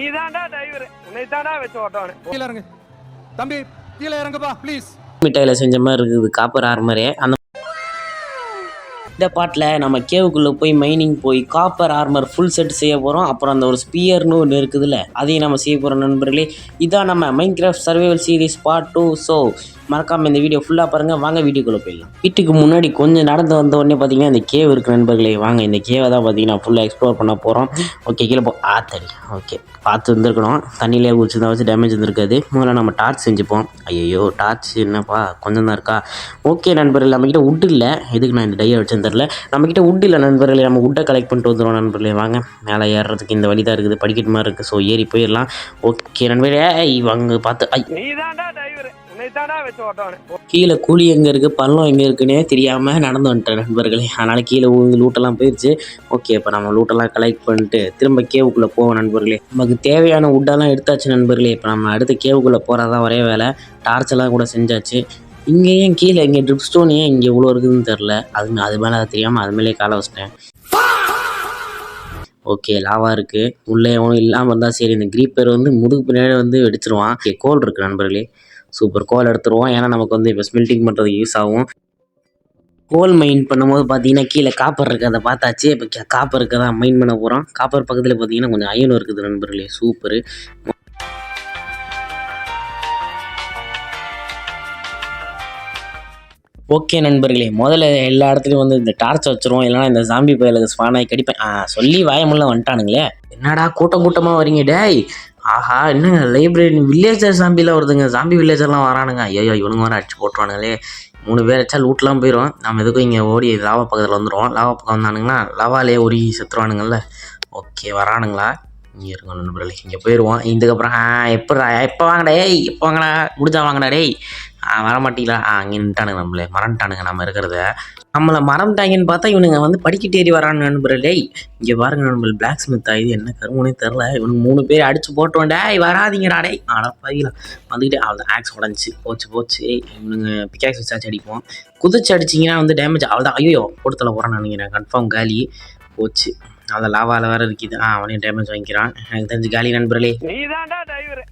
நீதான்டா driver, உன்னை தான்டா வச்சு ஓட்டணும். கீழே இறங்கு தம்பி, கீழே இறங்குப்பா ப்ளீஸ். மிட்டாயில் செஞ்ச மாதிரி இருக்குது காப்பர் ஆர்மரே. அந்த இந்த பாட்டில் நம்ம கேவுக்குள்ளே போய் மைனிங் போய் காப்பர் ஆர்மர் ஃபுல் செட் செய்ய போகிறோம். அப்புறம் அந்த ஒரு ஸ்பியர்னு ஒன்று இருக்குதுல்ல, அதையும் நம்ம செய்ய போகிறோம் நண்பர்களே. இதான் நம்ம Minecraft survival series part 2. So மறக்காமல் இந்த வீடியோ ஃபுல்லாக பாருங்கள். வாங்க வீடியோக்குள்ளே போயிடலாம். வீட்டுக்கு முன்னாடி கொஞ்சம் நடந்து வந்த உடனே பார்த்தீங்கன்னா இந்த கேவ் இருக்குது நண்பர்களே. வாங்க இந்த கேவை தான் பார்த்தீங்கன்னா ஃபுல்லாக எக்ஸ்ப்ளோர் பண்ண போகிறோம். ஓகே, கீழே ஆத்தடி. ஓகே, பார்த்து வந்துருக்கணும். தண்ணியிலே குடிச்சு தான் வச்சு டேமேஜ் வந்துருக்காது. முதல்ல நம்ம டார்ச் செஞ்சுப்போம். ஐயோ, டார்ச் என்னப்பா கொஞ்சம் தான் இருக்கா. ஓகே நண்பர்களே, நம்மக்கிட்ட உட் இல்லை. எதுக்கு நான் இந்த டையை வச்சேன்னு தெரில. நம்மக்கிட்ட உட் இல்லை நண்பர்களே. நம்ம உட்டை கலெக்ட் பண்ணிட்டு வந்துடுவோம் நண்பர்களே. வாங்க, மேலே ஏறுறதுக்கு இந்த வழி தான் இருக்குது, படிக்கட்டு மாதிரி இருக்குது. ஸோ ஏறி போயிடலாம். ஓகே நண்பர்களே, இவங்க பார்த்து நீதான்டா டிரைவர், உன்னை தான்டா வச்சு ஓட்டணும். கீழே கூலி எங்கே இருக்குது, பள்ளம் எங்கே இருக்குன்னே தெரியாமல் நடந்து வந்துட்டேன் நண்பர்களே. அதனால் கீழே லூட்டெல்லாம் போயிடுச்சு. ஓகே, இப்போ நம்ம லூட்டெல்லாம் கலெக்ட் பண்ணிட்டு திரும்ப கேவுக்குள்ளே போவோம் நண்பர்களே. நமக்கு தேவையான உட்டெல்லாம் எடுத்தாச்சு நண்பர்களே. இப்போ நம்ம அடுத்த கேவுக்குள்ளே போகிறதா ஒரே வேலை. டார்ச்செல்லாம் கூட செஞ்சாச்சு. இங்கேயும் கீழே இங்கே ட்ரிப் ஸ்டோன் ஏன் இங்கே இவ்வளோ இருக்குதுன்னு தெரில. அது மேலே அதை தெரியாமல் அது மேலே காலை வச்சிட்டேன். ஓகே, லாவா இருக்குது. உள்ளே ஒன்றும் இல்லாமல் இருந்தால் சரி. இந்த கிரீப்பர் வந்து முதுகு பின்னாடி வந்து வெடிச்சிருவான். ஓகே, கோல் இருக்குது நண்பர்களே. சூப்பர், கோல் எடுத்துருவோம். ஏன்னா நமக்கு வந்து இப்போ ஸ்மெல்டிங் பண்ணுறதுக்கு யூஸ் ஆகும். கோல் மைன் பண்ணும்போது பார்த்தீங்கன்னா கீழே காப்பர் இருக்குது, அதை பார்த்தாச்சு. இப்போ காப்பர் இருக்க தான் மைன் பண்ண போகிறோம். காப்பர் பக்கத்தில் பார்த்தீங்கன்னா கொஞ்சம் அயனும் இருக்குது நண்பர்களே. சூப்பரு. ஓகே நண்பர்களே, முதல்ல எல்லா இடத்துலையும் வந்து இந்த டார்ச் வச்சுருவோம். இல்லைனா இந்த ஜாம்பி பயலுக்கு ஸ்பான் ஆகி கடிப்பேன். சொல்லி வாயமுள்ள வந்துட்டானுங்களே. என்னடா கூட்டமாக வரீங்க டேய். ஆஹா, என்னங்க லைப்ரரி வில்லேஜர் ஜாம்பிலாம் வருதுங்க. ஜாம்பி வில்லேஜர்லாம் வரானுங்க. ஐயோ, இவனுங்க வர அடிச்சு போட்டுருவானுங்களே. 3 பேர் வச்சா லூட்லாம் போயிடும். நம்ம எதுக்கும் இங்கே ஓடி லாவா பக்கத்தில் வந்துடுவோம். லாவா பக்கம் வந்தானுங்கன்னா லாவாலே ஓடி செத்துருவானுங்கள்ல. ஓகே, வரானுங்களா? இங்கே இருக்கோம் நண்பர்களே. இங்கே போயிடுவோம். இதுக்கப்புறம் எப்போ வாங்கடா எப்போ வாங்கடா முடிஞ்சா வாங்கடா டேய். வரமாட்டீங்களா? அங்கே நின்ட்டானுங்க. நம்மளே மறந்துட்டானுங்க நம்ம இருக்கிறத. நம்மளை மறந்துட்டாங்கன்னு பார்த்தா இவனுங்க வந்து படிக்கட்டு ஏறி வரானு நண்பர்களே. இங்கே பாருங்க நண்பர்கள், பிளாக் ஸ்மித் இது என்ன கருமுனே தெரில. இவனுக்கு 3 பேர் அடிச்சு போட்டோண்டே. வராதிங்கடா டே. அடப்பாயிலாம் வந்துக்கிட்டே அவள் ஆக்ஸ் உடஞ்சி போச்சு. இவனுங்க பிக்காக்ஸ் வச்சாச்சு அடிப்போம். குதிச்சு அடிச்சிங்கன்னா வந்து டேமேஜ் அவள்தான். ஐயோ, கொடுத்தல போகிறான்னு நினைக்கிறேன். கன்ஃபார்ம் காலி போச்சு. அதை லாவாவில் வேறு இருக்குது. அவனையும் டேமேஜ் வாங்கிக்கிறான். எனக்கு தெரிஞ்சு காலி நண்பர்களே. நீதான்டா டிரைவர்.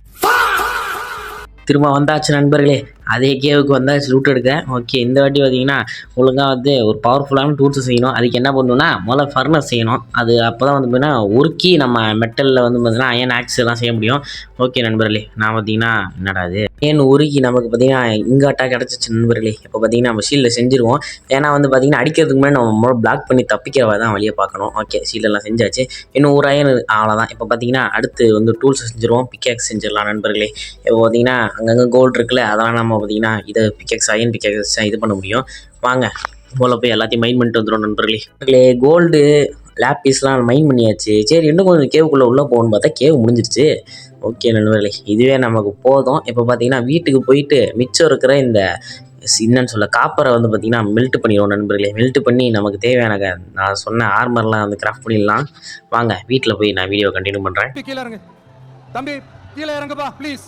திரும்ப வந்தாச்சு நண்பர்களே. அதே கேவுக்கு வந்தாச்சு லூட் எடுக்க. ஓகே, இந்த வாட்டி பார்த்தீங்கன்னா ஒழுங்காக வந்து ஒரு பவர்ஃபுல்லான டூல்ஸ் செய்யணும். அதுக்கு என்ன பண்ணணும்னா முதல்ல ஃபர்னஸ் செய்யணும். அது அப்போ தான் வந்து பார்த்தீங்கன்னா உருக்கி நம்ம மெட்டலில் வந்து பார்த்தீங்கன்னா அயன் ஆக்ஸ் எல்லாம் செய்ய முடியும். ஓகே நண்பர்களே, நான் பார்த்தீங்கன்னா என்னடா அது ஏன் உருக்கி நமக்கு பார்த்தீங்கன்னா இங்காட்டாக கிடச்சிச்சு நண்பர்களே. இப்போ பார்த்தீங்கன்னா நம்ம ஷீல்டில் செஞ்சுருவோம். ஏன்னா வந்து பார்த்தீங்கன்னா அடிக்கிறதுக்கு முன்னாடி நம்ம பிளாக் பண்ணி தப்பிக்கிறவா தான் வழியை பார்க்கணும். ஓகே, ஷீல்டெல்லாம் செஞ்சாச்சு. இன்னும் ஒரு அயன் அவ்வளோதான். இப்போ பார்த்தீங்கன்னா அடுத்து வந்து டூல்ஸ் செஞ்சுருவோம். பிக்காக்ஸ் செஞ்சிடலாம் நண்பர்களே. இப்போ பார்த்தீங்கன்னா அங்கங்கே கோல்டு இருக்குல்ல, அதெல்லாம் நம்ம பார்த்தீங்கன்னா இதை பிக்காக்ஸ் அயன் பிக்காக்ஸ் இது பண்ண முடியும். வாங்க போல போய் எல்லாத்தையும் மைன் பண்ணிட்டு வந்துடும் நண்பர்களே. கோல்டு லேப்பீஸ்லாம் மைன் பண்ணியாச்சு. சரி, இன்னும் கொஞ்சம் கேவுக்குள்ளே உள்ளே போகணும்னு பார்த்தா கேவ் முடிஞ்சிருச்சு. ஓகே நண்பர்களே, இதுவே நமக்கு போதும். இப்போ பார்த்தீங்கன்னா வீட்டுக்கு போயிட்டு மிச்சம் இருக்கிற இந்த என்னன்னு சொல்ல காப்பரை வந்து பார்த்தீங்கன்னா மெல்ட் பண்ணிடுவோம் நண்பர்களே. மெல்ட் பண்ணி நமக்கு தேவையான நான் சொன்ன ஆர்மர்லாம் வந்து கிராஃப்ட் பண்ணிடலாம். வாங்க வீட்டில் போய் நான் வீடியோ கண்டினியூ பண்ணுறேன். கீழே இறங்கு தம்பி, கீழே இறங்குப்பா ப்ளீஸ்.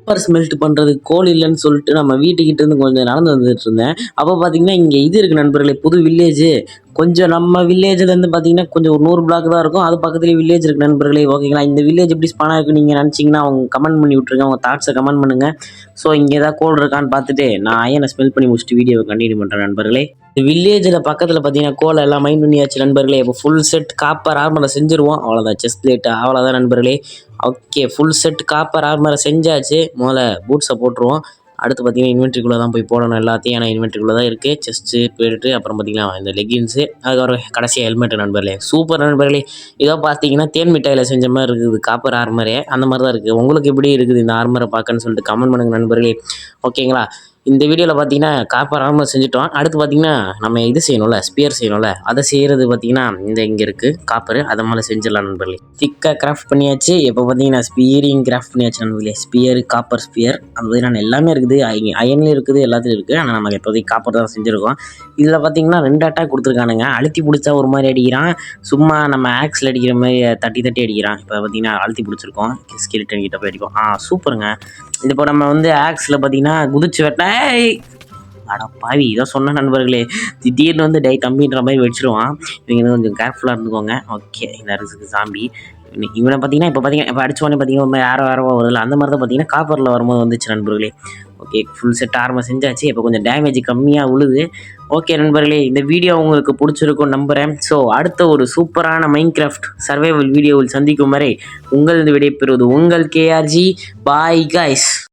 காப்பர் ஸ்மெல்ட் பண்ணுறதுக்கு கோல் இல்லைன்னு சொல்லிட்டு நம்ம வீட்டுக்கிட்டேருந்து கொஞ்சம் நடந்து வந்துட்டு இருந்தேன். அப்போ பார்த்தீங்கன்னா இங்கே இது இருக்குது நண்பர்களே, புது வில்லேஜ். கொஞ்சம் நம்ம வில்லேஜ்லேருந்து பார்த்தீங்கன்னா கொஞ்சம் ஒரு 100 பிளாக் தான் இருக்கும். அது பக்கத்துலேயே வில்லேஜ் இருக்குது நண்பர்களே. ஓகேங்களா, இந்த வில்லேஜ் எப்படி ஸ்பானாக இருக்குது நீங்கள் நினச்சிங்கன்னா அவங்க கமெண்ட் பண்ணி விட்ருங்க. அவங்க தாட்ஸை கமெண்ட் பண்ணுங்கள். ஸோ இங்கே ஏதாவது கோல் இருக்கான்னு பார்த்துட்டு நான் அயனை ஸ்மெல் பண்ணி முடிச்சுட்டு வீடியோவை கண்டினியூ பண்ணுறேன் நண்பர்களே. இந்த வில்லேஜில் பக்கத்தில் பார்த்தீங்கன்னா கோல் எல்லாம் மைண்ட் பண்ணியாச்சு நண்பர்களே. இப்போ ஃபுல் செட் காப்பர் ஆர்மரை செஞ்சுருவோம். அவ்வளோதான், செஸ்ட் பிளேட்டு அவ்வளோதான் நண்பர்களே. ஓகே, ஃபுல் செட் காப்பர் ஆர்மரை செஞ்சாச்சு. முதல்ல பூட்ஸை போட்டுருவோம். அடுத்து பார்த்தீங்கன்னா இன்வென்ட்ரிக்குள்ளே தான் போய் போடணும் எல்லாத்தையும். ஏன்னா இன்வென்ட்ரிக்குள்ளே தான் இருக்குது. செஸ்ட்டு போயிட்டு அப்புறம் பார்த்தீங்கன்னா இந்த லெகின்ஸு, அதுக்கப்புறம் கடைசியாக ஹெல்மெட் நண்பர்களே. சூப்பர் நண்பர்களே. இதோ பார்த்தீங்கன்னா தேன் மிட்டாயில் செஞ்ச மாதிரி இருக்குது காப்பர் ஆர்மரே. அந்த மாதிரி தான் இருக்குது. உங்களுக்கு எப்படி இருக்குது இந்த ஆர்மரை பார்க்கன்னு சொல்லிட்டு கமெண்ட் பண்ணுங்கள் நண்பர்களே. ஓகேங்களா, இந்த வீடியோவில் பார்த்தீங்கன்னா காப்பர் ஆர்மர் செஞ்சுட்டோம். அடுத்து பார்த்தீங்கன்னா நம்ம இது செய்யணும்ல, ஸ்பியர் செய்யணும்ல, அதை செய்கிறது பார்த்தீங்கன்னா இங்கே இருக்குது காப்பரு. அதை மேலே செஞ்சிடலாம் நண்பர்களே. திக்காக கிராஃப்ட் பண்ணியாச்சு. இப்போ பார்த்தீங்கன்னா ஸ்பியரிங் கிராஃப்ட் பண்ணியாச்சு நண்பர்களே. ஸ்பியர், காப்பர் ஸ்பியர், அது பார்த்தீங்கன்னா எல்லாமே இருக்குது. அயன்லேயும் இருக்குது, எல்லாத்துலையும் இருக்குது. ஆனால் நமக்கு இப்போதைக்கு காப்பர் தான் செஞ்சுருக்கோம். இதில் பார்த்தீங்கன்னா 2 அட்டாக் கொடுத்துருக்கானுங்க. அழுத்தி பிடிச்சா ஒரு மாதிரி அடிக்கிறான், சும்மா நம்ம ஆக்ஸில் அடிக்கிற மாதிரி தட்டி அடிக்கிறான். இப்போ பார்த்தீங்கன்னா அழுத்தி பிடிச்சிருக்கோம். ஸ்கெலிட்டன் கிட்ட போய் அடிக்கும். சூப்பருங்க. இது இப்போ நம்ம வந்து ஆக்ஸில் பார்த்தீங்கன்னா குதிச்சு வெட்டினா அட பாவி இதை சொன்ன நண்பர்களே, திடீர்னு வந்து டை தம்பின்ற மாதிரி வச்சிருவான். இவங்க கொஞ்சம் கேர்ஃபுல்லாக இருந்துக்கோங்க. ஓகே, இந்த இருக்குது சாம்பி. இவனை பார்த்தீங்கன்னா இப்போ அடிச்சோடனே பார்த்தீங்கன்னா யாரோ வருதில்ல, அந்த மாதிரி தான் பார்த்தீங்கன்னா காப்பரில் வரும்போது வந்துச்சு நண்பர்களே. ஓகே, ஃபுல் செட் ஆர்மர் செஞ்சாச்சு. இப்போ கொஞ்சம் டேமேஜ் கம்மியாக விழுது. ஓகே நண்பர்களே, இந்த வீடியோ உங்களுக்கு பிடிச்சிருக்கும் நம்புகிறேன். ஸோ அடுத்த ஒரு சூப்பரான மைன்கிராஃப்ட் சர்வைவல் வீடியோவில் சந்திக்கும் வரை உங்களது விடைபெறுவது உங்கள் KRG. Bye guys.